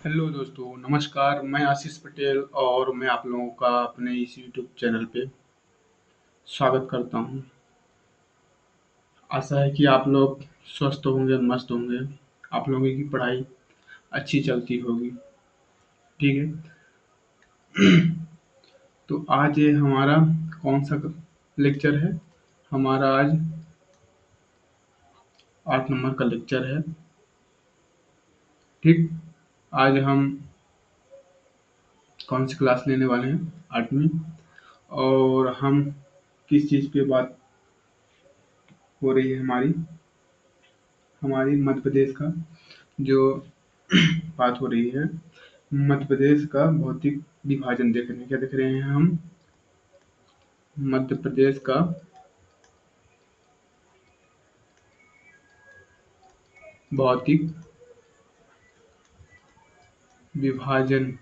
Hello दोस्तों, नमस्कार। मैं आशीष पटेल और मैं आप लोगों का अपने इस यूट्यूब चैनल पे स्वागत करता हूँ। आशा है कि आप लोग स्वस्थ होंगे, मस्त होंगे। आप लोगों की पढ़ाई अच्छी चलती होगी। ठीक है। तो आज ये हमारा कौन सा लेक्चर है? हमारा आज 8 नंबर का लेक्चर है। ठीक। आज हम कौन सी क्लास लेने वाले हैं? 8वीं। और हम किस चीज़ पे बात हो रही है हमारी? हमारी मध्य प्रदेश का जो बात हो रही है, मध्य प्रदेश का भौतिक विभाजन देख रहे हैं। क्या देख रहे हैं हम? मध्य प्रदेश का भौतिक विभाजन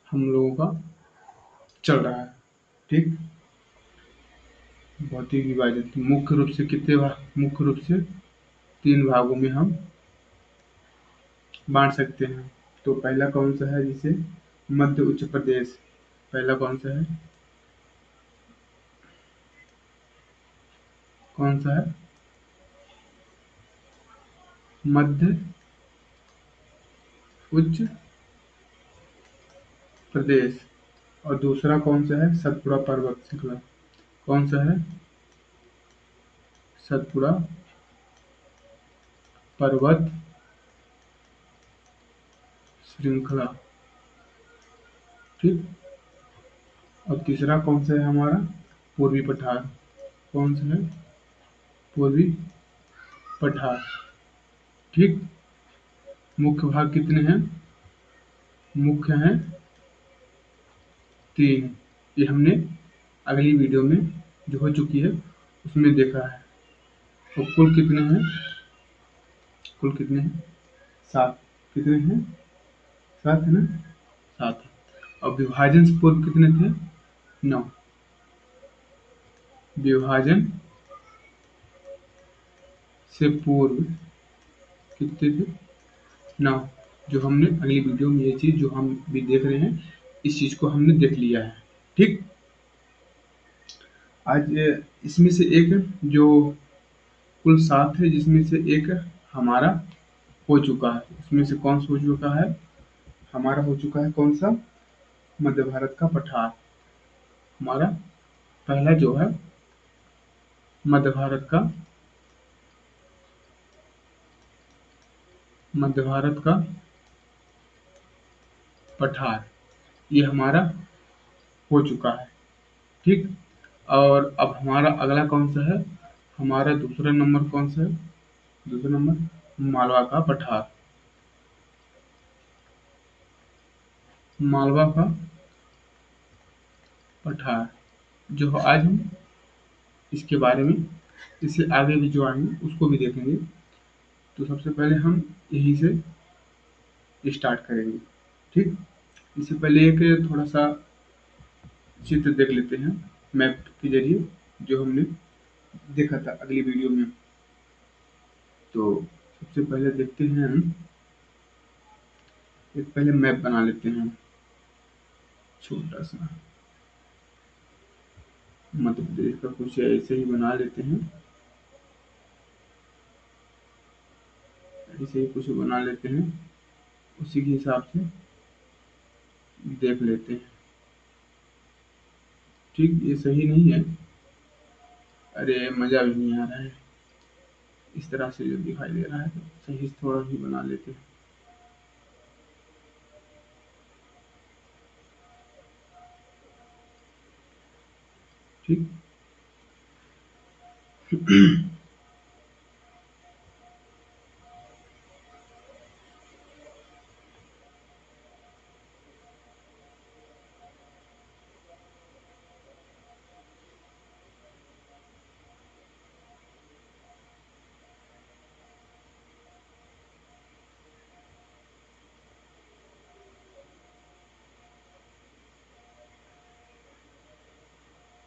हम लोगों का चल रहा है। ठीक। भौतिक विभाजन मुख्य रूप से मुख्य रूप से 3 भागों में हम बांट सकते हैं। तो पहला कौन सा है? जिसे मध्य उच्च प्रदेश। पहला कौन सा है? कौन सा है? मध्य उच्च प्रदेश। और दूसरा कौन सा है? सतपुड़ा पर्वत श्रृंखला। कौन सा है? सतपुड़ा पर्वत श्रृंखला। ठीक। और तीसरा कौन सा है हमारा? पूर्वी पठार। कौन सा है? पूर्वी पठार। ठीक। मुख्य भाग कितने हैं? मुख्य हैं 3। ये हमने अगली वीडियो में जो हो चुकी है उसमें देखा है। तो कुल कितने हैं? कुल कितने हैं? 7। कितने हैं? 7 है ना? 7 है। और विभाजन से पूर्व कितने थे? 9। विभाजन से पूर्व कितने थे? 9। जो हमने अगली वीडियो में, ये चीज़ जो हम भी देख रहे हैं, इस चीज़ को हमने देख लिया है। ठीक। आज इसमें से एक जो कुल 7 है, जिसमें से एक हमारा हो चुका है। उसमें से कौन सा हो चुका है? हमारा हो चुका है कौन सा? मध्य भारत का पठार। हमारा पहला जो है मध्य भारत का, मध्य भारत का पठार, ये हमारा हो चुका है। ठीक। और अब हमारा अगला कौन सा है? हमारा दूसरा नंबर कौन सा है? दूसरा नंबर मालवा का पठार। मालवा का पठार जो आज हम इसके बारे में, इससे आगे भी जो आएंगे उसको भी देखेंगे। तो सबसे पहले हम यहीं से स्टार्ट करेंगे। ठीक। इससे पहले एक थोड़ा सा चित्र देख लेते हैं मैप के जरिए, जो हमने देखा था अगली वीडियो में। तो सबसे पहले देखते हैं, एक पहले मैप बना लेते हैं छोटा सा। मध्य प्रदेश का कुछ ऐसे ही बना लेते हैं, ऐसे ही कुछ बना लेते हैं, उसी के हिसाब से देख लेते हैं। ठीक। ये सही नहीं है। अरे मज़ा भी नहीं आ रहा है इस तरह से जो दिखाई दे रहा है, तो सही से थोड़ा ही बना लेते हैं। ठीक।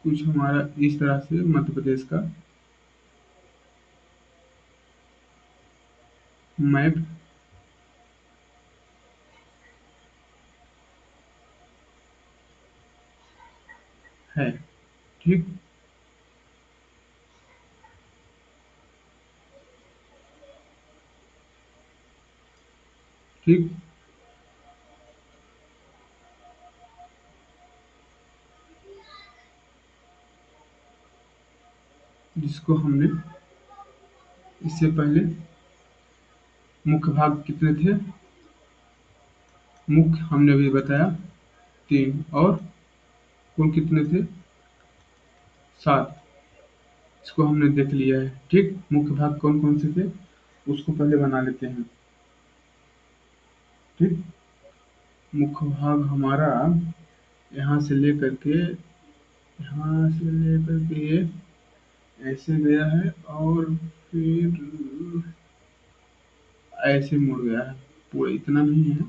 कुछ हमारा इस तरह से मध्य प्रदेश का मैप है। ठीक। ठीक। जिसको हमने इससे पहले मुख्य भाग कितने थे? मुख्य हमने भी बताया 3, और कुल कितने थे? 7। इसको हमने देख लिया है। ठीक। मुख्य भाग कौन कौन से थे उसको पहले बना लेते हैं। ठीक। मुख्य भाग हमारा यहाँ से लेकर के यहाँ से लेकर के ये ऐसे गया है और फिर ऐसे मुड़ गया है। पूरा इतना नहीं है,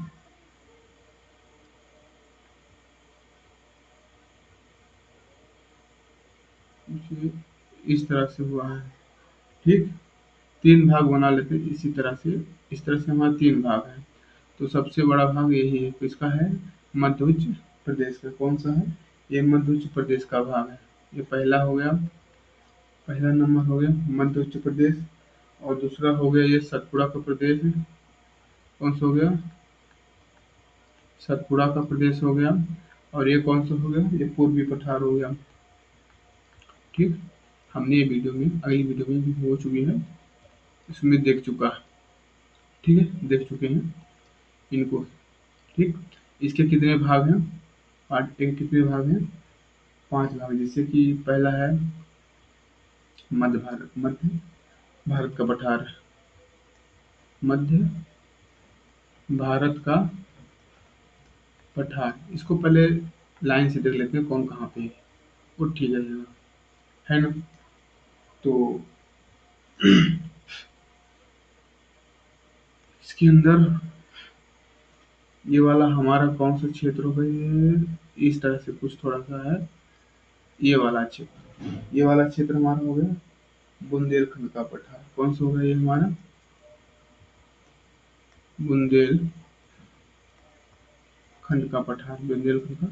इसे इस तरह से हुआ है। ठीक। 3 भाग बना लेते हैं इसी तरह से। इस तरह से हमारे 3 भाग हैं। तो सबसे बड़ा भाग यही है, किसका है? मध्य उच्च प्रदेश का। कौन सा है? ये मध्य उच्च प्रदेश का भाग है। ये पहला हो गया, पहला नंबर हो गया मध्य उच्च प्रदेश। और दूसरा हो गया ये सतपुड़ा का प्रदेश है। कौन सा हो गया? सतपुड़ा का प्रदेश हो गया। और ये कौन सा हो गया? ये पूर्वी पठार हो गया। ठीक। हमने ये वीडियो में, अगली वीडियो में भी हो चुकी है, इसमें देख चुका है। ठीक है, देख चुके हैं इनको। ठीक। इसके कितने भाग हैं? पार्ट के कितने भाग हैं? 5 भाग। जैसे कि पहला है मध्य भारत का पठार। मध्य भारत का पठार, इसको पहले लाइन से देख लेते हैं कौन कहाँ पे है, वो ठीक है ना? तो इसके अंदर ये वाला हमारा कौन सा क्षेत्र होगा? ये इस तरह से कुछ थोड़ा सा है। ये वाला क्षेत्र, ये वाला क्षेत्र हमारा हो गया बुंदेलखंड का पठार। कौन सा होगा ये हमारा? बुंदेलखंड का पठार। बुंदेलखंड का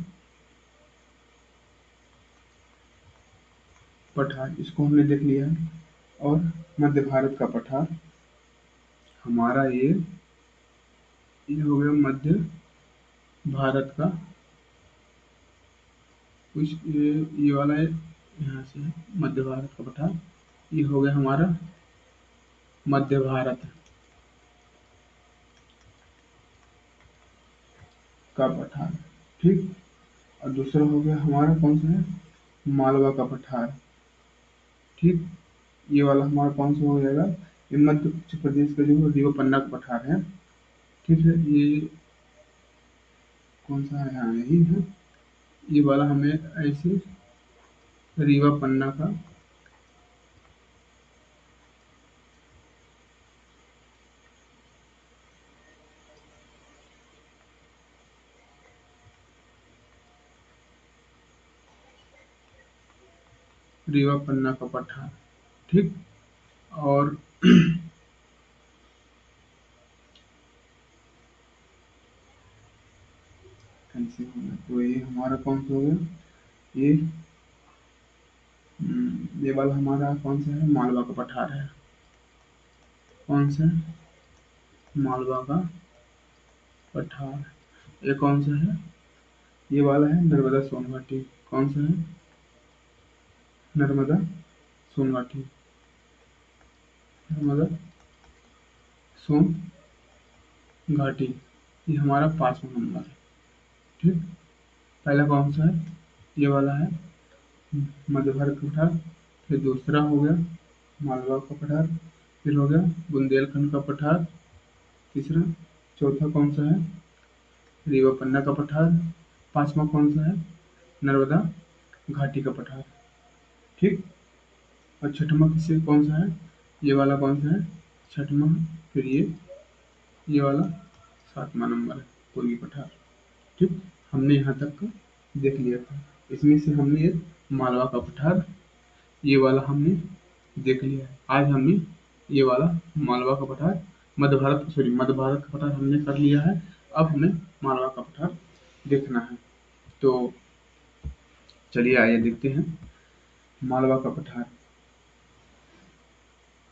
पठार, इसको हमने देख लिया है। और मध्य भारत का पठार हमारा ये हो गया मध्य भारत का। कुछ ये वाला है, यहाँ से है मध्य भारत का पठार। ये हो गया हमारा मध्य भारत का पठार। ठीक। और दूसरा हो गया हमारा कौन सा है? मालवा का पठार। ठीक। ये वाला हमारा कौन सा हो जाएगा? ये मध्य प्रदेश का जो है रीवा पन्ना का पठार है। ठीक है। ये कौन सा है? हाँ, यही है। ये वाला हमें ऐसे रीवा पन्ना का रीवा पन्ना का पठार। ठीक। और ऐसे हो गया। तो ये हमारा कौन सा हो गया? ये ये वाला हमारा कौन सा है? मालवा का पठार है। कौन सा? मालवा का पठार। ये कौन सा है? ये वाला है नर्मदा सोनघाटी। कौन सा है? नर्मदा सोनघाटी। नर्मदा सोन घाटी। ये हमारा 5वां नंबर है। ठीक। पहला कौन सा है? ये वाला है मध्य भारत का पठार। फिर दूसरा हो गया मालवा का पठार। फिर हो गया बुंदेलखंड का पठार। तीसरा, चौथा कौन सा है? रीवा पन्ना का पठार। 5वां कौन सा है? नर्मदा घाटी का पठार। ठीक। और छठवां किसे कौन सा है? ये वाला कौन सा है? छठवां। फिर ये वाला 7वां नंबर है पूर्वी पठार। ठीक। हमने यहाँ तक का देख लिया था। इसमें से हमने एक मालवा का पठार, ये वाला हमने देख लिया है। आज हमने ये वाला मालवा का पठार, मध्य भारत का पठार हमने कर लिया है। अब हमें मालवा का पठार देखना है। तो चलिए आइए देखते हैं मालवा का पठार।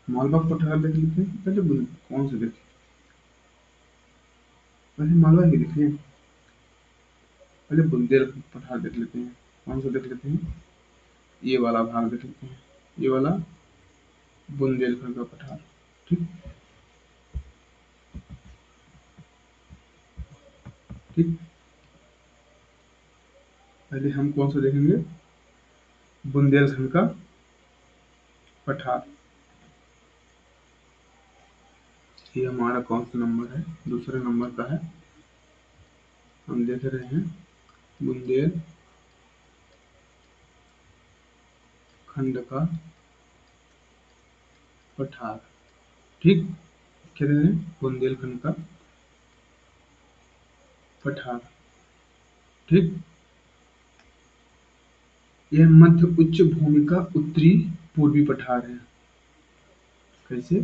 मालवा का पठार देख लेते हैं। पहले कौन से देखें? पहले मालवा ही देखें। पहले बुंदेल पठार देख लेते हैं। कौन सा देख लेते हैं? ये वाला भाग देख लेते हैं। ये वाला बुंदेलखंड का पठार। ठीक। ठीक। पहले हम कौन सा देखेंगे? बुंदेलखंड का पठार। ये हमारा कौन सा नंबर है? दूसरे नंबर का है। हम देख रहे हैं बुंदेलखंड का पठार। ठीक। कह रहे हैं बुंदेलखंड का पठार। ठीक। यह मध्य उच्च भूमि का उत्तरी पूर्वी पठार है। कैसे?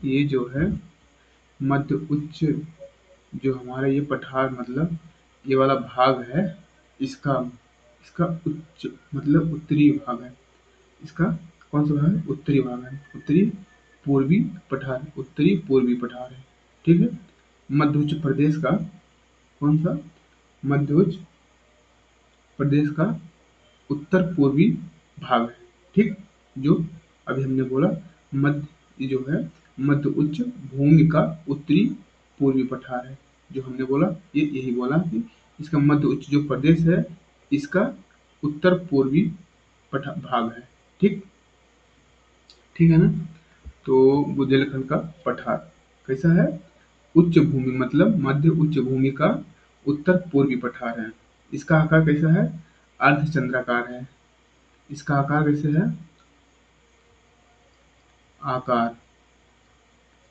ये जो है मध्य उच्च, जो हमारा ये पठार मतलब ये वाला भाग है, इसका इसका उच्च मतलब उत्तरी भाग है। इसका कौन सा भाग है? उत्तरी भाग है। उत्तरी पूर्वी पठार, उत्तरी पूर्वी पठार है। ठीक है। मध्य उच्च प्रदेश का कौन सा? मध्य उच्च प्रदेश का उत्तर पूर्वी भाग है। ठीक। जो अभी हमने बोला मध्य, ये जो है मध्य उच्च भूमि का उत्तरी पूर्वी पठार है। जो हमने बोला ये यही बोला कि इसका मध्य उच्च जो प्रदेश है, इसका उत्तर पूर्वी भाग है। ठीक। ठीक है ना? तो बुंदेलखंड का पठार कैसा है? उच्च भूमि मतलब मध्य उच्च भूमि का उत्तर पूर्वी पठार है। इसका आकार कैसा है? अर्धचंद्राकार है। इसका आकार कैसे है? आकार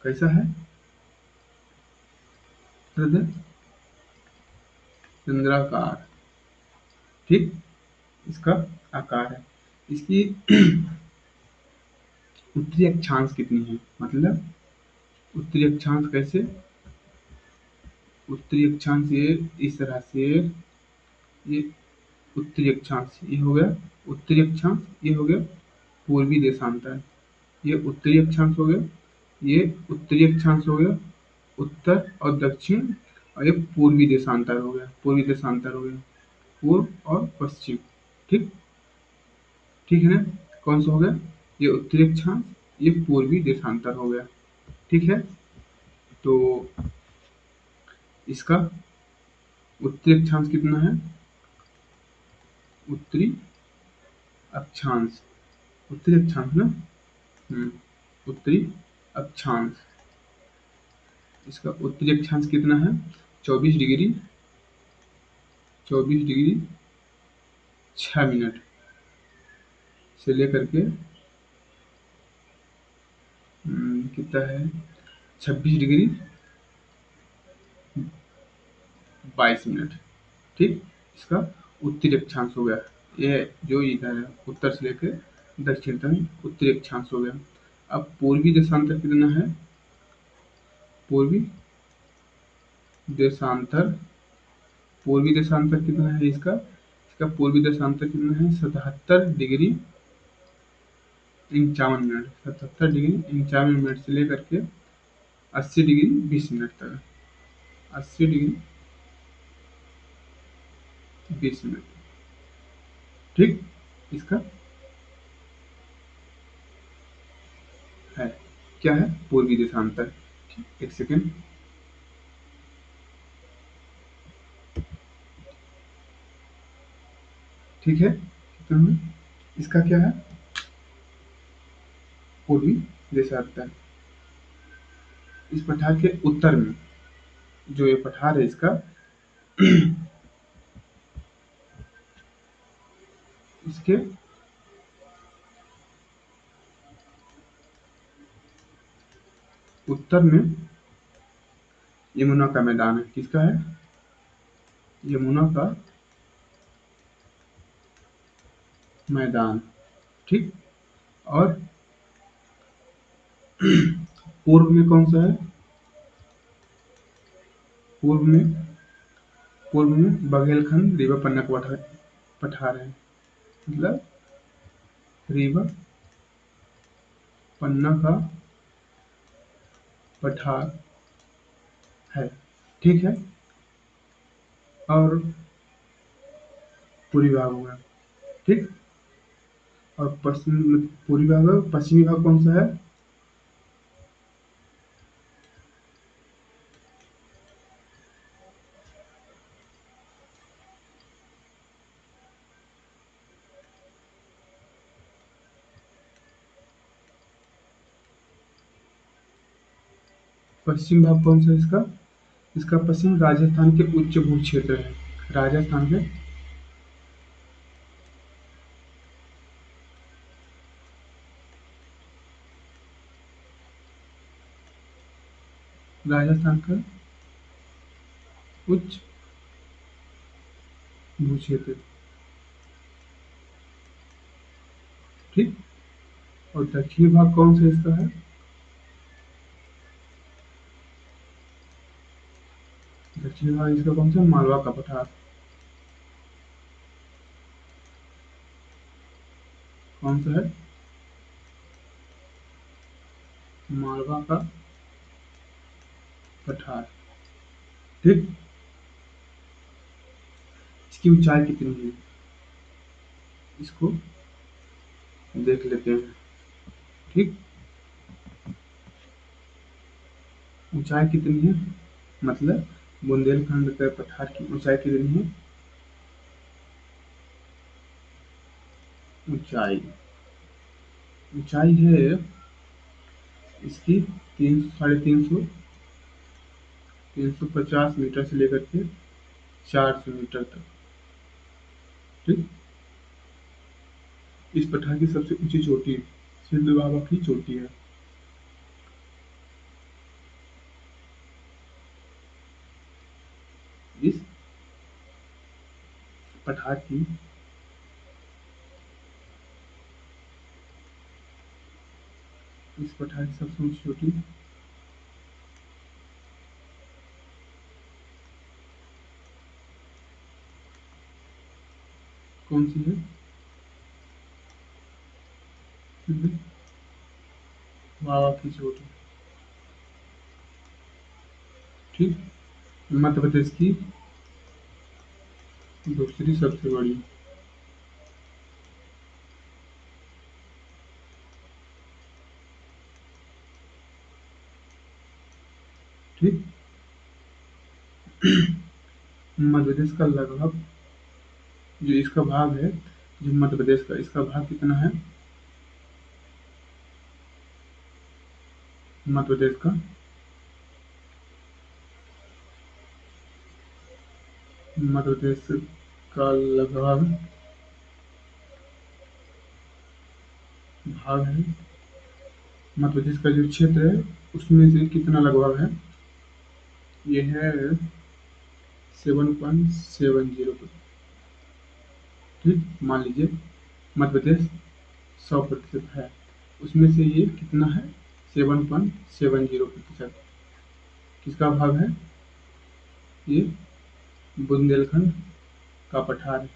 कैसा है? चंद्राकार। ठीक। इसका आकार है। इसकी उत्तरी अक्षांश कितनी है? मतलब उत्तरी अक्षांश कैसे? उत्तरी अक्षांश ये इस तरह से, ये उत्तरी अक्षांश ये हो गया उत्तरी अक्षांश, ये हो गया पूर्वी देशांतर। ये उत्तरी अक्षांश हो गया, ये उत्तरी अक्षांश हो गया उत्तर और दक्षिण, और ये पूर्वी देशांतर हो गया, पूर्वी देशांतर हो गया पूर्व और पश्चिम। ठीक। ठीक है ना? कौन सा हो गया? ये उत्तरी अक्षांश, ये पूर्वी देशांतर हो गया। ठीक है। तो इसका उत्तरी अक्षांश कितना है? उत्तरी अक्षांश, उत्तरी अक्षांश ना। हम्म, उत्तरी अक्षांश, इसका उत्तरी अक्षांश कितना है? 24 डिग्री 24 डिग्री 6 मिनट से लेकर के कितना है? 26 डिग्री 22 मिनट। ठीक। इसका उत्तरी अक्षांश हो गया। ये जो इधर है उत्तर से लेकर दक्षिण तक उत्तरी अक्षांश हो गया। अब पूर्वी देशांतर कितना है? पूर्वी देशांतर, पूर्वी देशांतर कितना है इसका? इसका पूर्वी देशांतर कितना है? 77 डिग्री 51 मिनट। 77 डिग्री 51 मिनट से लेकर के 80 डिग्री 20 मिनट तक। 80 डिग्री 20 मिनट। ठीक। इसका है, क्या है? पूर्वी देशांतर। एक सेकेंड। ठीक है। कितना है? इसका क्या है? पूर्वी देशांतर। इस पठार के उत्तर में जो ये पठार है, इसका इसके उत्तर में यमुना का मैदान है। किसका है? यमुना का मैदान। ठीक। और पूर्व में कौन सा है? पूर्व में पूर्व में बघेलखंड रीवा पन्ना का पठार है। मतलब रीवा पन्ना का पठार है। ठीक है। और पूर्वी भाग होगा। ठीक। और पश्चिम पूर्वी भाग है, पश्चिमी भाग कौन सा है? पश्चिम भाग कौन सा है इसका? इसका पश्चिम राजस्थान के उच्च भू क्षेत्र है। राजस्थान के राजस्थान का उच्च भू क्षेत्र। ठीक। और दक्षिणी भाग कौन सा इसका है? दक्षिणी भाग इसका कौन सा? मालवा का पठार। कौन सा है? मालवा का पठार। ठीक। इसकी ऊंचाई कितनी है इसको देख लेते हैं। ठीक। ऊंचाई कितनी है? मतलब बुंदेलखंड के पठार की ऊंचाई कितनी है? ऊंचाई ऊंचाई है इसकी 350 से लेकर के 400 मीटर तक। ठीक। इस पठार की सबसे ऊंची चोटी सिंध बाबा की चोटी है। इस पठार की सबसे ऊंची चोटी कौन सी है? सिंध बाबा की चोटी। ठीक। मध्य प्रदेश की दूसरी सबसे बड़ी। ठीक। मध्य प्रदेश का लगभग जो इसका भाग है, जो मध्य प्रदेश का इसका भाग कितना है? मध्य प्रदेश का मध्य प्रदेश का लगभग भाग है। मध्य प्रदेश का जो क्षेत्र है उसमें से कितना लगभग है? ये है 7.70। ठीक। मान लीजिए मध्य प्रदेश 100% है, उसमें से ये कितना है? 7.70%। किसका भाग है? ये बुंदेलखंड का पठार है।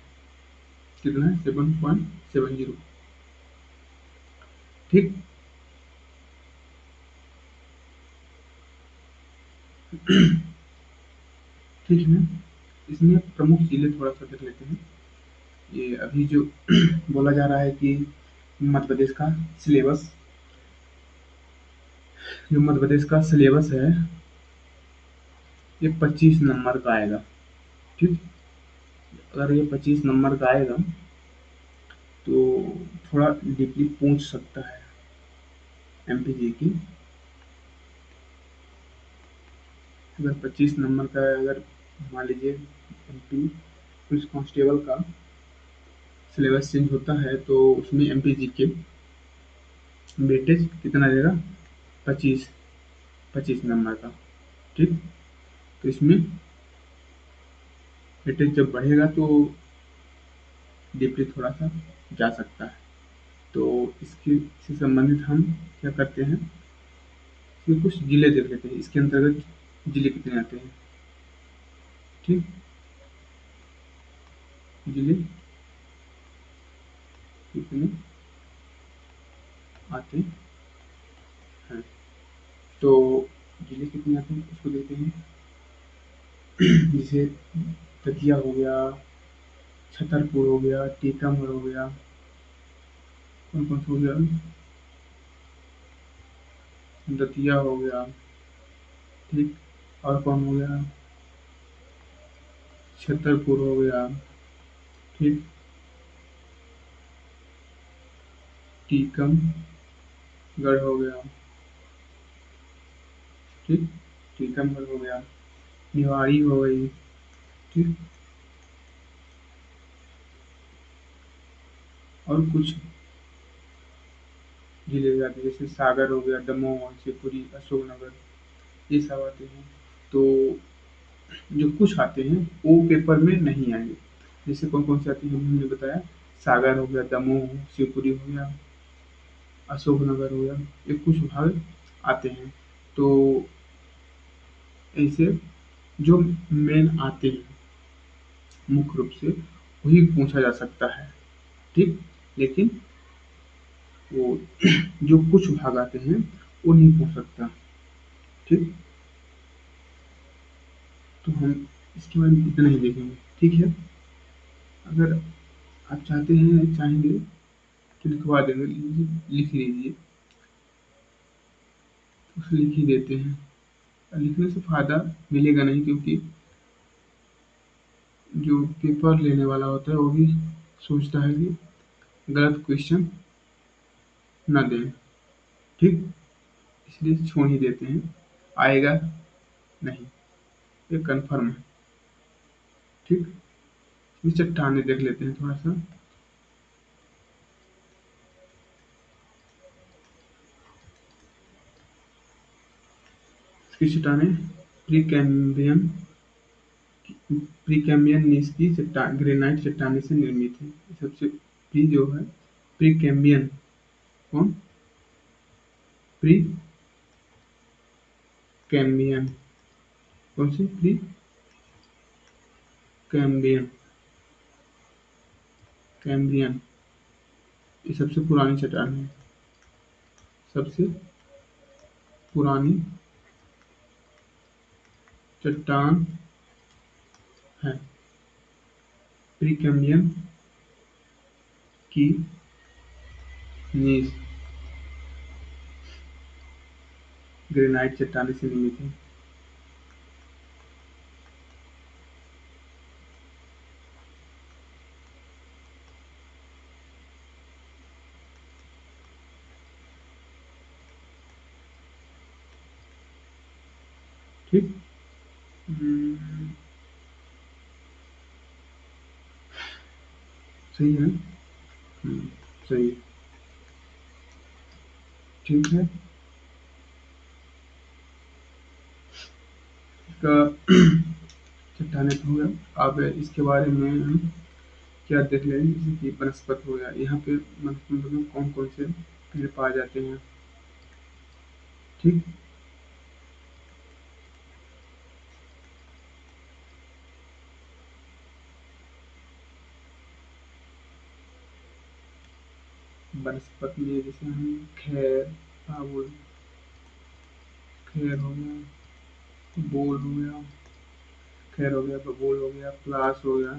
कितना है? 7.70। ठीक। ठीक है। इसमें प्रमुख जिले थोड़ा सा देख लेते हैं। ये अभी जो बोला जा रहा है कि मध्य प्रदेश का सिलेबस जो मध्य प्रदेश का सिलेबस है ये 25 नंबर का आएगा। ठीक। अगर ये 25 नंबर का आएगा तो थोड़ा डीपली पूछ सकता है एमपीजी की। अगर 25 नंबर का अगर मान लीजिए एमपी पुलिस कांस्टेबल का सिलेबस चेंज होता है तो उसमें एमपीजी के वेटेज कितना देगा? 25 25 नंबर का। ठीक। तो इसमें वेटेज जब बढ़ेगा तो डीपली थोड़ा सा जा सकता है। तो इसके से संबंधित हम क्या करते हैं, इसमें कुछ जिले देख लेते हैं, इसके अंतर्गत जिले कितने आते हैं। ठीक। जिले कितने आते हैं? तो जिले कितने आते हैं उसको देते हैं। जैसे दतिया हो गया, छतरपुर हो गया, टीकमगढ़ हो गया, कौन कौन सा हो गया, दतिया हो गया, ठीक, और कौन हो गया, छतरपुर हो गया, ठीक, टीकमगढ़ हो गया, ठीक, टीकमगढ़ हो गया, निवाड़ी हो गई, ठीक, और कुछ जिले हो जाते हैं जैसे सागर हो गया, दमोह, शिवपुरी, अशोकनगर, ये सब आते हैं। तो जो कुछ आते हैं वो पेपर में नहीं आएंगे। जैसे कौन कौन से आते हैं हमने बताया, सागर हो गया, दमोह, शिवपुरी हो गया, अशोकनगर हो गया, ये कुछ भाग आते हैं। तो ऐसे जो मेन आते हैं मुख्य रूप से वही पूछा जा सकता है, ठीक। लेकिन वो जो कुछ भाग आते हैं वो नहीं पूछ सकता, ठीक। तो हम इसके बारे में इतना ही देखेंगे, ठीक है। अगर आप चाहेंगे तो लिखवा देंगे, लिख लीजिए, उसे लिख ही देते हैं। लिखने से फ़ायदा मिलेगा नहीं, क्योंकि जो पेपर लेने वाला होता है वो भी सोचता है कि गलत क्वेश्चन ना दें, ठीक। इसलिए छोड़ ही देते हैं, आएगा नहीं, ये कन्फर्म है, ठीक। ये चट्टाने देख लेते हैं थोड़ा सा। इसकी चट्टाने प्रीकैम्बियन प्रीकैम्बियन नीस की चट्टान ग्रेनाइट चट्टाने से निर्मित है। सबसे प्री जो है, प्रीकैम्बियन, कौन, प्रीकैम्बियन, कौन सी, प्रीकैम्बियन, कैम्ब्रियन, ये सबसे पुरानी चट्टान है, सबसे पुरानी चट्टान है, प्रीकैम्बियन की नींव ग्रेनाइट चट्टाने से निर्मित है, ठीक। हम्म, सही है। सही है, ठीक है। इसका चट्टाने तो हो गया। अब इसके बारे में हम क्या देख लें, जैसे कि वनस्पति हो गया, यहाँ पे वनस्पति में कौन कौन से पेड़ पाए जाते हैं, ठीक। वनस्पति में जैसे हम खैर, साबुल, खैर हो गया, बोल हो गया, खैर हो गया, बबूल हो गया, प्लास हो गया,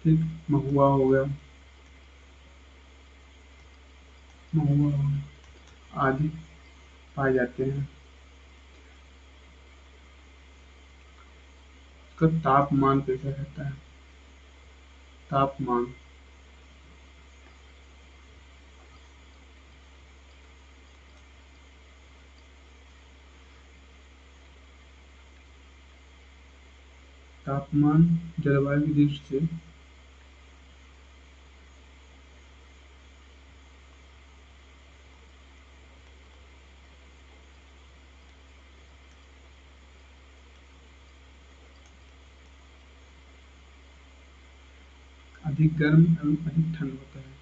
ठीक, महुआ हो गया, महुआ हो गया, आदि पाए जाते हैं। इसका तापमान कैसा रहता है, तापमान, तापमान जलवायु की दृष्टि से अधिक गर्म एवं अधिक ठंड होता है,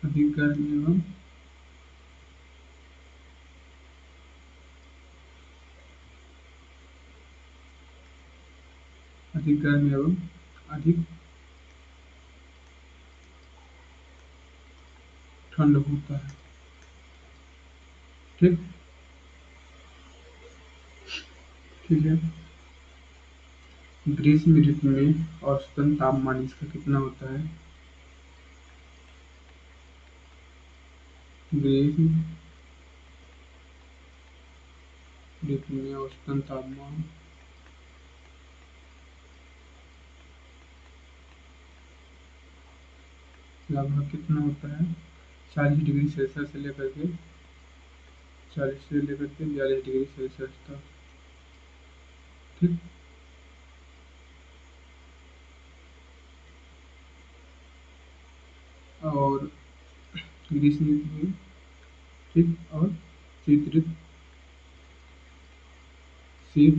अधिक गर्म एवं अधिक गर्म एवं अधिक ठंड होता है। ठीक ठीक है। ग्रीष्म ऋतु में औसतन तापमान इसका कितना होता है? ग्रीष्म ऋतु में औसतन तापमान लगभग कितना होता है? 40 डिग्री सेल्सियस से लेकर के 42 डिग्री सेल्सियस तक। ठीक। और ग्रीष्म ऋतु में, ठीक, और शीत ऋतु, शीत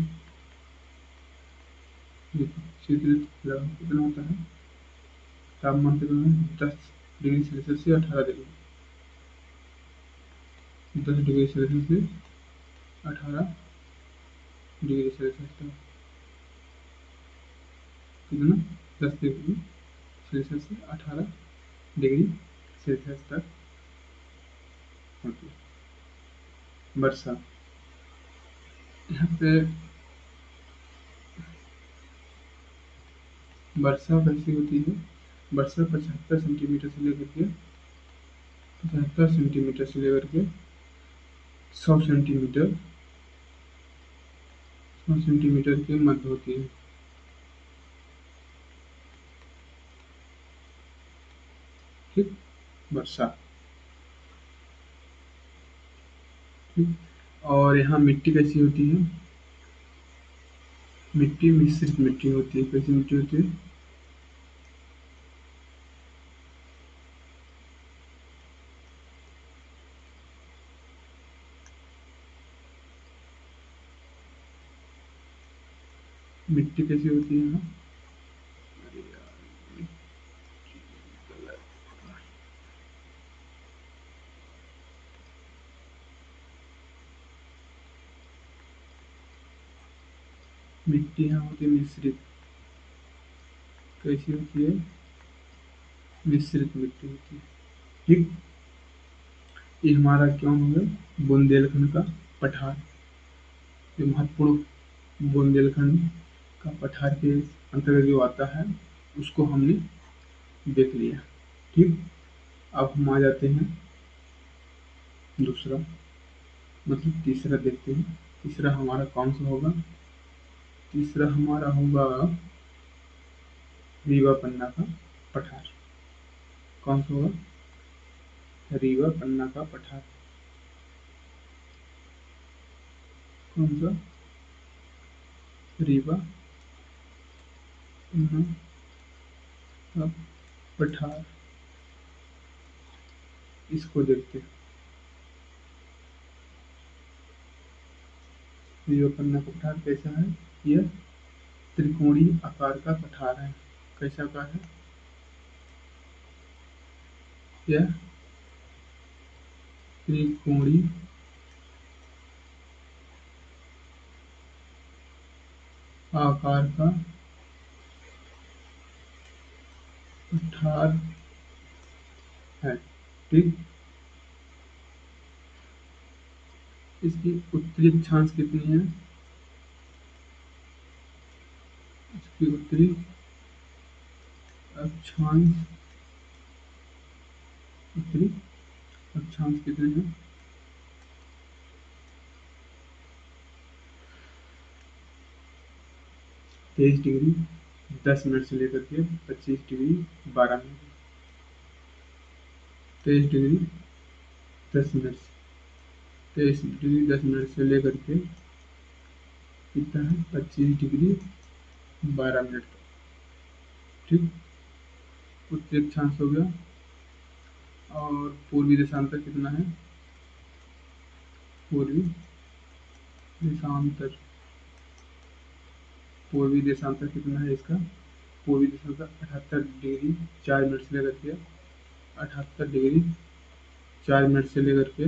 ऋतु शीत ऋतु लगभग कितना होता है? तापमान कितना है? 10 डिग्री सेल्सियस से 18 डिग्री, 10 डिग्री सेल्सियस से 18 डिग्री सेल्सियस तक। कितना? 10 डिग्री सेल्सियस से 18 डिग्री सेल्सियस तक होती है वर्षा। यहाँ पे वर्षा कैसी होती है? वर्षा 75 सेंटीमीटर से लेकर के 100 सेंटीमीटर के मध्य होती है। ठीक। वर्षा। ठीक। और यहाँ मिट्टी कैसी होती है? मिट्टी मिश्रित मिट्टी होती है। कैसी मिट्टी होती है? मिट्टी कैसी होती है यहाँ? अरे यार, मिट्टी यहाँ होती है मिश्रित। कैसी होती है? मिश्रित मिट्टी होती है। ठीक। ये हमारा क्या हो गया? बुंदेलखंड का पठार। ये महत्वपूर्ण बुंदेलखंड का पठार के अंतर्गत जो आता है उसको हमने देख लिया। ठीक। अब हम आ जाते हैं दूसरा, मतलब तीसरा देखते हैं। तीसरा हमारा कौन सा होगा? तीसरा हमारा होगा रीवा पन्ना का पठार। कौन सा होगा? रीवा पन्ना का पठार। कौन सा? रीवा पन्ना का पठार। इसको देखते हैं। रीवा पन्ना का पठार कैसा है? यह त्रिकोणीय आकार का पठार है। कैसा आकार है? यह त्रिकोणीय आकार का पठार है। ठीक। इसकी उत्तरी अक्षांश कितनी है? इसकी उत्तरी अक्षांश उत्तरी अक्षांश कितने हैं? 23 डिग्री 10 मिनट से लेकर के 25 degree 12 minute. 23 degree 10 minute 23 degree 10 minute से लेकर के कितना है? 25 डिग्री 12 मिनट तक। ठीक। उत्तरी अक्षांश हो गया। और पूर्वी देशांतर कितना है? पूर्वी देशांतर पूर्वी देशांतर कितना है इसका? पूर्वी देशांतर 78 डिग्री 4 मिनट से लेकर के 78 डिग्री 4 मिनट से लेकर के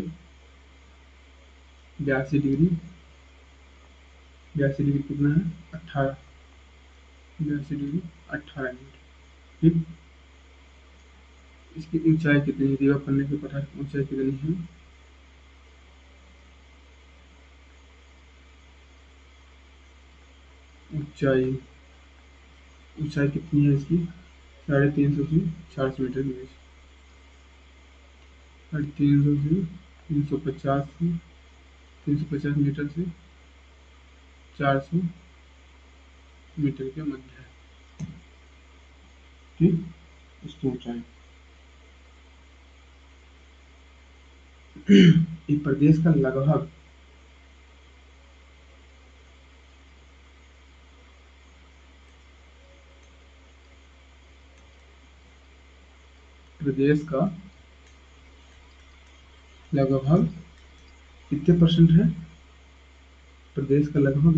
82 डिग्री कितना है? 18 82 डिग्री 18 मिनट। ठीक। इसकी ऊंचाई कितनी है? दीवार पन्ने के पठार की ऊंचाई कितनी है? ऊंचाई ऊंचाई कितनी है इसकी? 350 से 400 मीटर के बीच। 350 से 350 से 350 मीटर से 400 मीटर के मध्य है। ठीक। इसकी ऊंचाई। एक प्रदेश का लगभग प्रदेश का लगभग कितने परसेंट है? प्रदेश का लगभग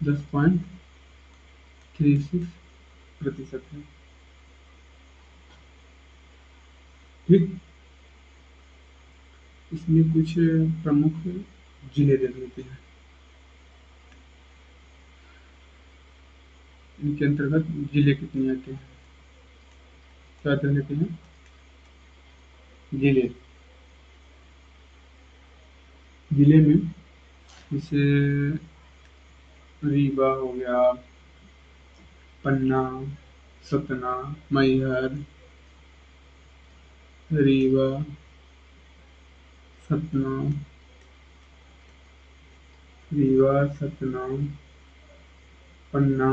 10.36% है। ठीक। इसमें कुछ प्रमुख जिले देख लेते हैं। इनके अंतर्गत जिले कितने आते हैं? क्या देख लेते हैं? जिले। जिले में जैसे रीवा हो गया, पन्ना, सतना, मैहर, रीवा, सतना, सतना, पन्ना,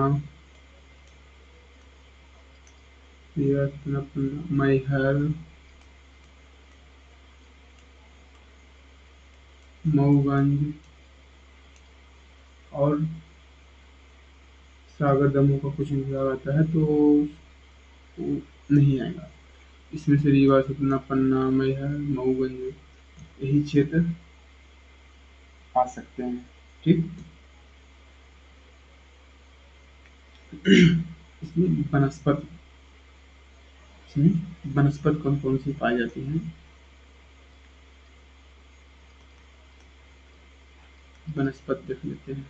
रीवा, सतना, पन्ना, मैहर, मऊगंज और सागर दमोह का कुछ विभाग आता है तो वो नहीं आएगा। इसमें से रीवा, सतना, पन्ना, मैहर, मऊगंज यही क्षेत्र आ सकते हैं। ठीक। इसमें वनस्पति इसमें वनस्पति कौन कौन सी पाई जाती हैं? वनस्पति देख लेते हैं।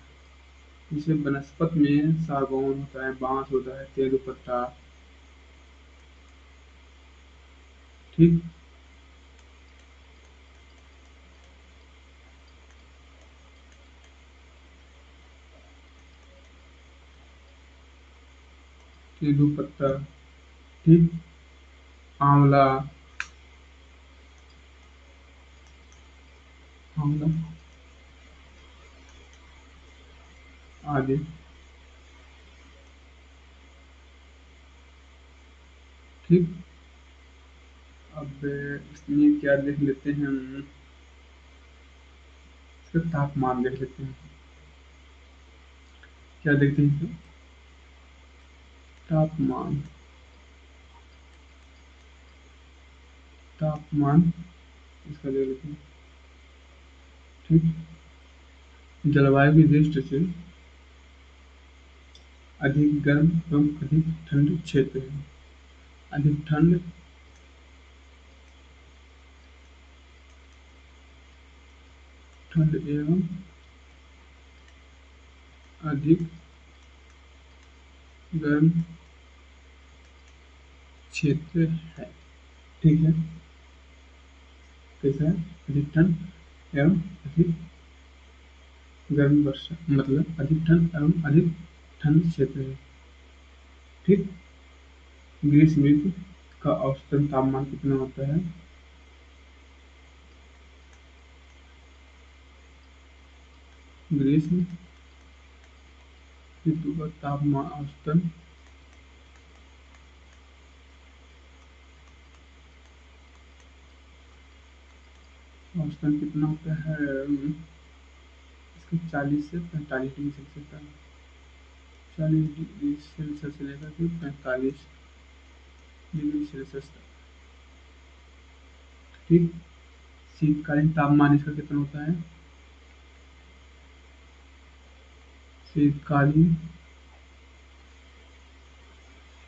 जैसे वनस्पति में सागौन होता है, बांस होता है, तेंदुपत्ता। ठीक। तेंदुपत्ता। ठीक। आंवला। आंवला आदि। ठीक। अब इसमें क्या देख लेते हैं हम? इसका तापमान देख लेते हैं। क्या देखते हैं इसका? तापमान। तापमान इसका देख लेते हैं। ठीक। जलवायु की दृष्टि से अधिक गर्म एवं अधिक ठंड क्षेत्र है। अधिक ठंड ठंड एवं अधिक गर्म क्षेत्र है। ठीक है। कैसा है? अधिक ठंड एवं अधिक गर्म वर्षा मतलब अधिक ठंड एवं अधिक ठंड क्षेत्र है। ठीक। ग्रीष्म ऋतु का औसतन तापमान कितना होता है? ग्रीष्म ऋतु का तापमान औसतन कितना होता है? इसका 40 से 45 डिग्री सेल्सियस का। 40 डिग्री सेल्सियस से लेकर के 45 डिग्री सेल्सियस तक। ठीक। शीतकालीन तापमान इसका कितना होता है? शीतकालीन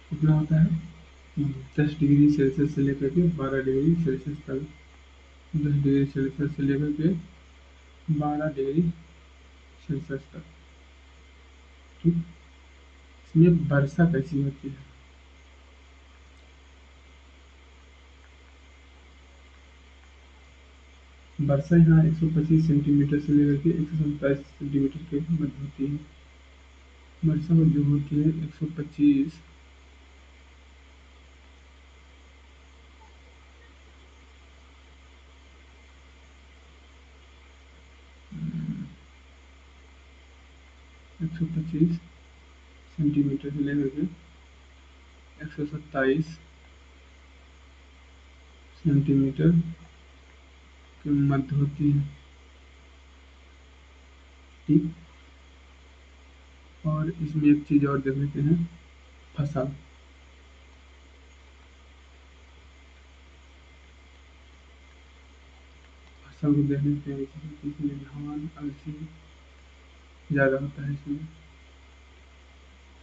कितना होता है? 10 डिग्री सेल्सियस से लेकर के 12 डिग्री सेल्सियस तक। 10 डिग्री सेल्सियस से लेकर के 12 डिग्री सेल्सियस तक। ठीक। इसमें वर्षा कैसी होती है? वर्षा यहाँ 125 सेंटीमीटर से लेकर के 127 सेंटीमीटर के मध्य होती है। वर्षा जो होती है 125 125 सेंटीमीटर से लेकर के 127 सेंटीमीटर के मध्य होती है। ठीक। और इसमें एक चीज और देख लेते हैं, फसल। फसल को देख लेते हैं, इसमें धान अलसी ज़्यादा होता है। इसमें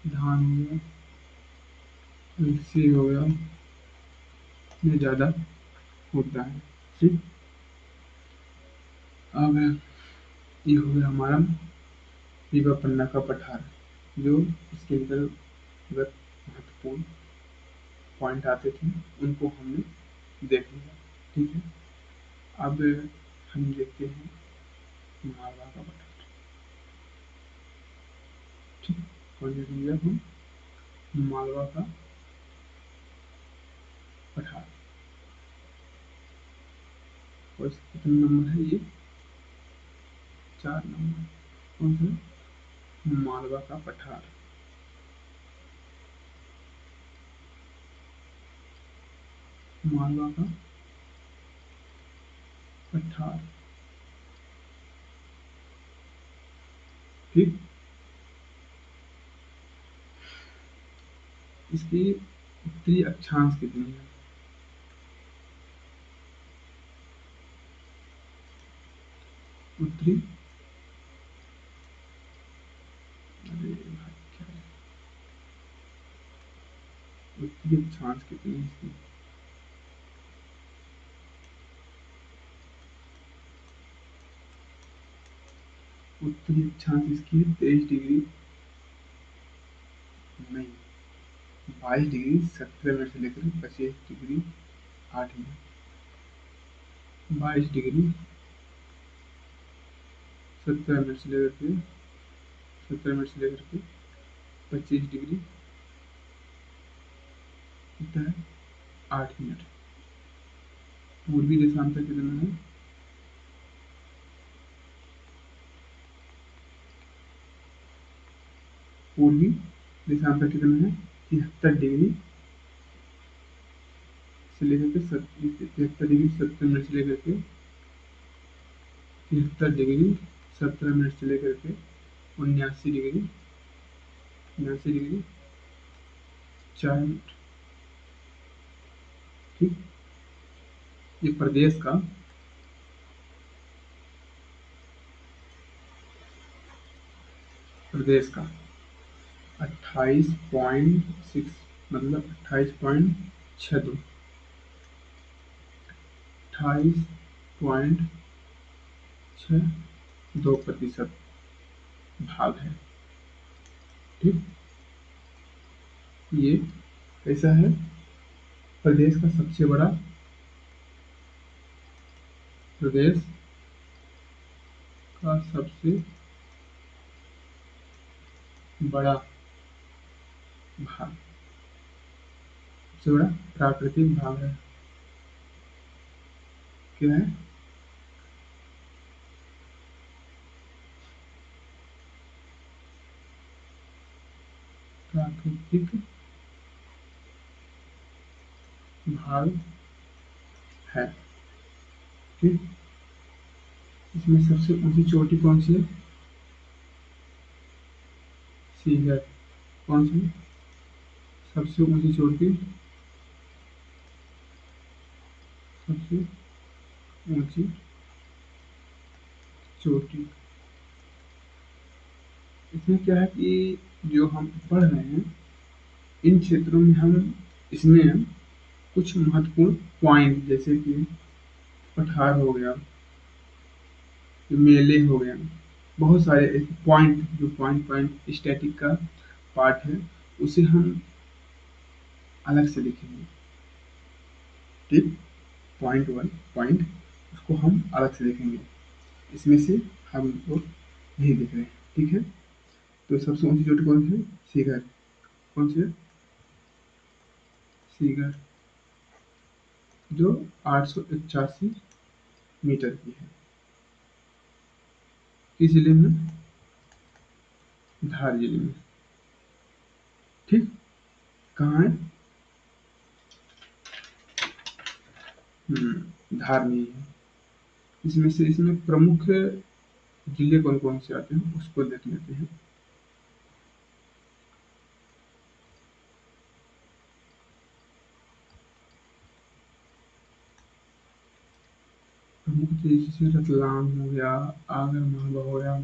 धान हो गया, अलसी हो गया, ये ज़्यादा होता है। ठीक। अब ये हो गया हमारा रीवा पन्ना का पठार, जो इसके अंतर्गत महत्वपूर्ण पॉइंट आते थे, उनको हमने देख लिया। ठीक है। अब हम देखते हैं मालवा का पठार। ठीक। कौन देखेंगे अब हम? मालवा का पठार। और इसका कितने नंबर है ये? 4 नंबर। कौन सा? मालवा का पठार। मालवा का पठार। ठीक। इसकी उत्तरी अक्षांश कितनी है? उत्तरी, अरे भाई क्या है? उत्तरी अक्षांश कितनी है इसकी? उत्तरी अक्षांश इसकी 23 डिग्री, नहीं, 22 डिग्री 17 मिनट से लेकर 25 डिग्री 8 मिनट। 22 डिग्री 17 मिनट से लेकर के 17 मिनट से लेकर के 25 डिग्री कितना है? 8 मिनट। पूर्वी देशांतर कितना है? पूर्वी देशांतर कितना है? 73 डिग्री से लेकर के 73 डिग्री 70 मिनट से लेकर के 73 डिग्री 17 मिनट से लेकर के 79 डिग्री 4 मिनट। ठीक। ये प्रदेश का 28.6, मतलब 28.62, 28.62% भाग है। ठीक। ये कैसा है? प्रदेश का सबसे बड़ा, प्रदेश का सबसे बड़ा भाग, सबसे बड़ा प्राकृतिक भाग है। क्या है? प्राकृतिक भाग है। ठीक। इसमें सबसे ऊंची चोटी कौन सी है? सीगर। कौन सी? सबसे ऊंची चोटी, सबसे ऊंची चोटी। इसमें क्या है कि जो हम पढ़ रहे हैं, इन क्षेत्रों में हम इसमें कुछ महत्वपूर्ण पॉइंट, जैसे कि पठार हो गया, मेले हो गए, बहुत सारे ऐसे पॉइंट, जो पॉइंट पॉइंट स्टैटिक का पार्ट है, उसे हम अलग से लिखेंगे। ठीक, पॉइंट वन पॉइंट, उसको हम अलग से लिखेंगे। इसमें से हम लोग नहीं दिख रहे हैं। ठीक है, तो सबसे ऊंची चोटी कौन सी है? सीगर। कौन सी है? सीगर, जो 881 मीटर की है। किस जिले में? धार जिले में। ठीक, कहाँ है? धार में ही है। इसमें से इसमें प्रमुख जिले कौन कौन से आते हैं उसको देख लेते हैं। प्रमुख जिले जैसे रतलाम हो गया, आगर मालवा हो गया,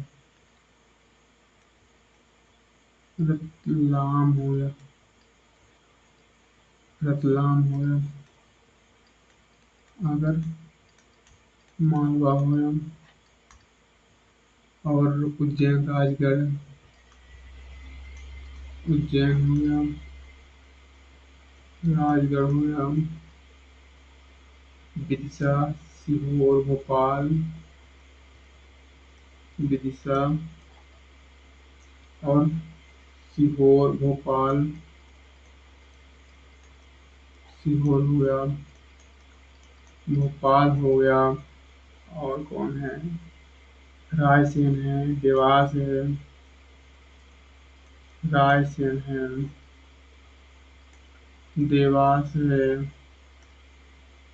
रतलाम हो गया, रतलाम हो गया, आगर मालवा हो गया, और उज्जैन राजगढ़, उज्जैन हो गया, राजगढ़ हो गया, विदिशा, सीहोर, भोपाल, विदिशा और सीहोर, भोपाल, सीहोर हो गया, भोपाल हो गया, और कौन है? रायसेन है, देवास है, रायसेन है, देवास है,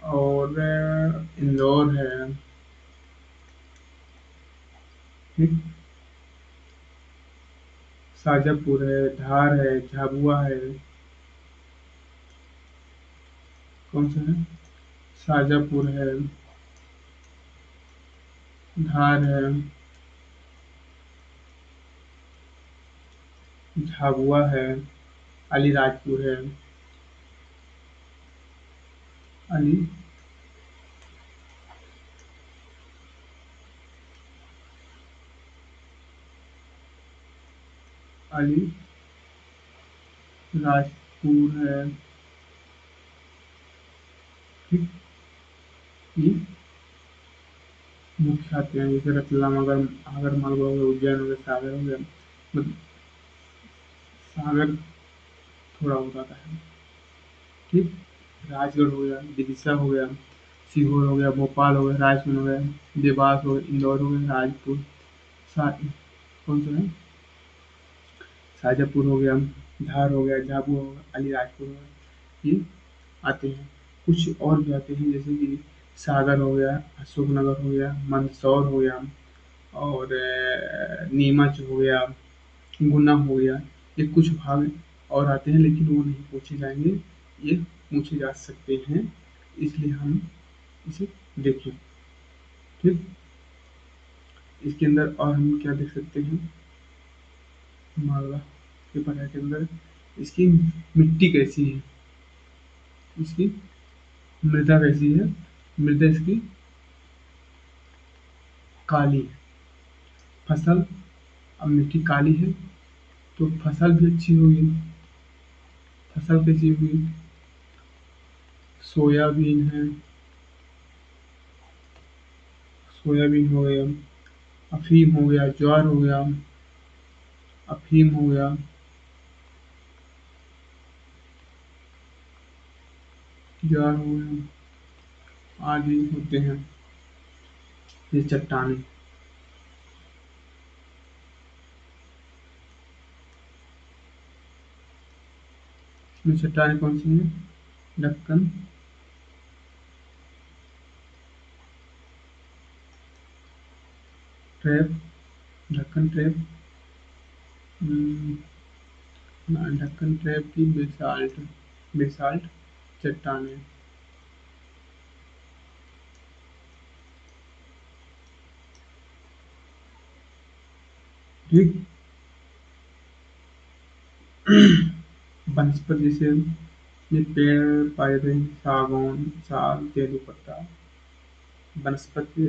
और इंदौर है। ठीक, शाजापुर है, धार है, झाबुआ है। कौन सा है? शाजापुर है, धार है, झाबुआ है, अलीराजपुर है, अली अलीराजपुर है। ठीक, ये मुख्य आते हैं, जैसे रतलाम, आगर मालवा हो गया, उज्जैन हो गया, सागर हो गया। मतलब सागर थोड़ा हो जाता है। ठीक, राजगढ़ हो गया, विदिशा हो गया, सीहोर हो गया, भोपाल हो गया, रायसेन हो गया, देवास हो गया, इंदौर हो गया, राजपुर, सा कौन सा है? शाजापुर हो गया, धार हो गया, झाबुआ हो गया, अलीराजपुर हो गया। ये आते हैं। कुछ और भी आते हैं, जैसे कि सागर हो गया, अशोकनगर हो गया, मंदसौर हो गया, और नीमच हो गया, गुना हो गया। ये कुछ भाग और आते हैं, लेकिन वो नहीं पूछे जाएंगे, ये पूछे जा सकते हैं, इसलिए हम इसे देखें। ठीक, इसके अंदर और हम क्या देख सकते हैं? मालवा के पठार के अंदर इसकी मिट्टी कैसी है, इसकी मृदा कैसी है? मृदा इसकी काली है। फसल, अब मिट्टी काली है तो फसल भी अच्छी होगी। फसल कैसी होगी? सोयाबीन है, सोयाबीन हो गया, अफीम हो गया, ज्वार हो गया, अफीम हो गया, ज्वार हो गया, आदि होते हैं। ये चट्टानें, इसमें चट्टानें कौन सी हैं? दक्कन ट्रैप, दक्कन ट्रैप, ढक्कन ट्रैप की बेसाल्ट, बेसाल्ट चट्टानें। ठीक, वनस्पति जैसे ये पेड़ पाए जाते हैं, सागौन, साल, तेंदुपत्ता, वनस्पति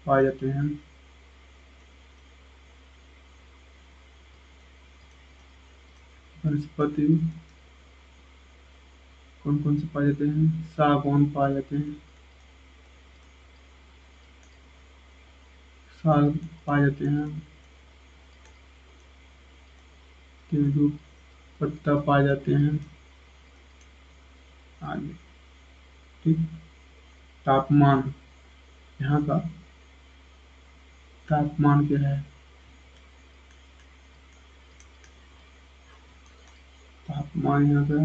पाए जाते हैं। वनस्पति कौन कौन से पाए जाते हैं? सागौन पाए जाते हैं, साग पाए जाते हैं, तेंदू पत्ता पाए जाते हैं आदि। ठीक। तापमान, यहाँ का तापमान क्या है? तापमान यहाँ का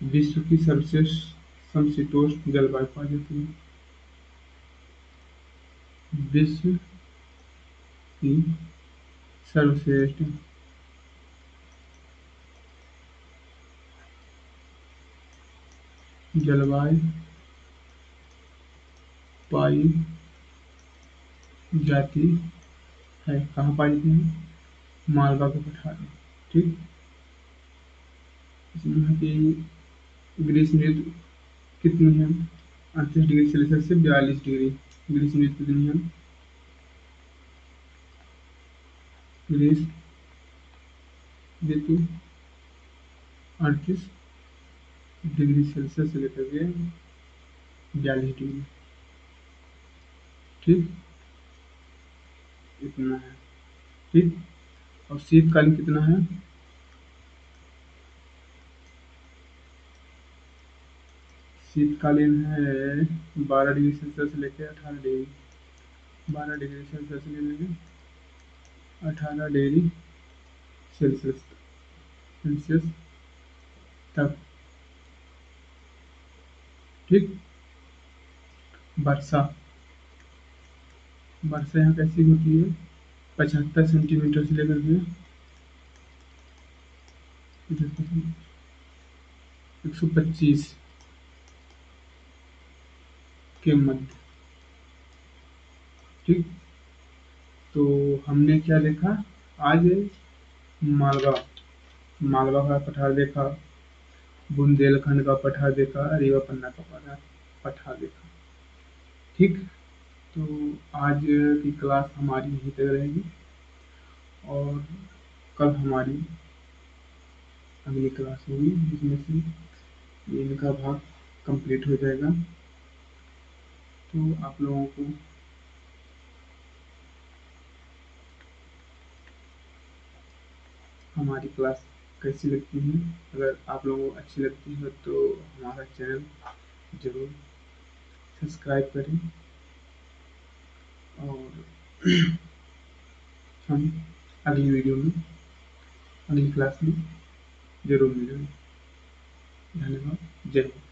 विश्व की सर्वश्रेष्ठ समशीतोष्ण जलवायु पाई जाती है। विश्व की सर्वश्रेष्ठ जलवायु पाई जाती है। कहाँ पाई जाती है? मालवा के पठार में। ठीक। इसमें की ग्रीष्म ऋतु कितनी है? 38 डिग्री सेल्सियस से 42 डिग्री। ग्रीष्म ऋतु कितनी है? ग्रीष्म ऋतु 38 डिग्री सेल्सियस से लेकर के 42 डिग्री। ठीक। इतना है। ठीक। और शीतकालीन कितना है? शीतकालीन है 12 डिग्री सेल्सियस से लेकर 18 डिग्री। 12 डिग्री सेल्सियस से लेकर 18 डिग्री सेल्सियस तक। ठीक। वर्षा, वर्षा यहाँ कैसी होती है? 75 सेंटीमीटर से लेकर के 125 के मध्य। ठीक। तो हमने क्या देखा आज? मालवा, मालवा का पठार देखा, बुंदेलखंड का पठार देखा, रीवा पन्ना का पठार देखा। ठीक। तो आज की क्लास हमारी यहीं तक रहेगी और कल हमारी अगली क्लास होगी जिसमें से इनका भाग कंप्लीट हो जाएगा। तो आप लोगों को हमारी क्लास कैसी लगती है? अगर आप लोगों को अच्छी लगती है तो हमारा चैनल ज़रूर सब्सक्राइब करें और हम अगली वीडियो में, अगली क्लास में ज़रूर मिलेंगे। धन्यवाद। जय हिंद।